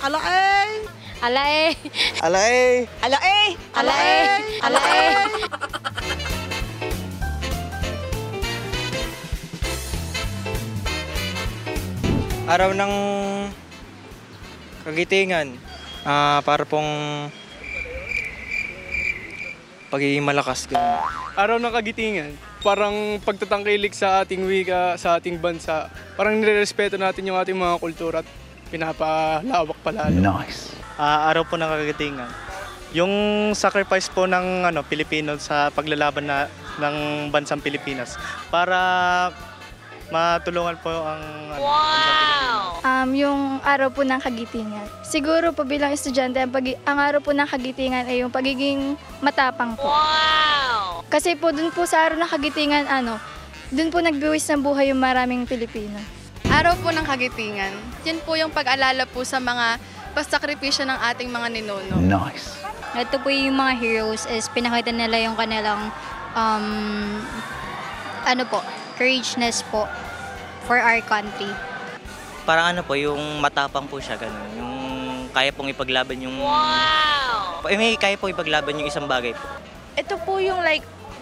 Alae! Alae! Alae! Alae! Alae! Alae! Araw ng kagitingan. Para pong pagiging malakas. Ganun. Araw ng kagitingan, parang pagtatangkilik sa ating wika, sa ating bansa. Parang nirerespeto natin yung ating mga kultura at pinapalawak palalo. Nice. Araw po ng kagatingan. Yung sacrifice po ng Pilipino sa paglalaban ng bansang Pilipinas para matulungan po ang Yung araw po ng kagitingan. Siguro po bilang estudyante, ang araw po ng kagitingan ay yung pagiging matapang po. Wow! Kasi po dun po sa araw ng kagitingan, dun po nagbiwis ng buhay yung maraming Pilipino. Araw po ng kagitingan. Yan po yung pag-alala po sa mga pasakripisyo ng ating mga ninuno. Nice. Ito po yung mga heroes is pinakita nila yung kanilang courageousness po for our country. Parang yung matapang po siya, ganun. Yung kaya pong ipaglaban yung... Wow! May kaya pong ipaglaban yung isang bagay po. Ito po yung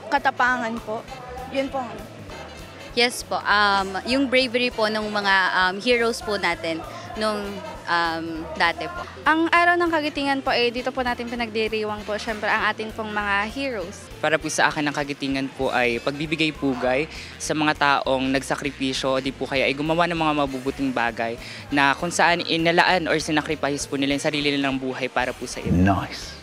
katapangan po. Yun po. Yes po, yung bravery po ng mga heroes po natin nung dati po. Ang araw ng kagitingan po ay dito po natin pinagdiriwang po syempre ang ating pong mga heroes. Para po sa akin ang kagitingan po ay pagbibigay pugay sa mga taong nagsakripisyo o di po kaya ay gumawa ng mga mabubuting bagay na kung saan inalaan or sinakripisyo po nila yung sarili nilang buhay para po sa iba. Nice.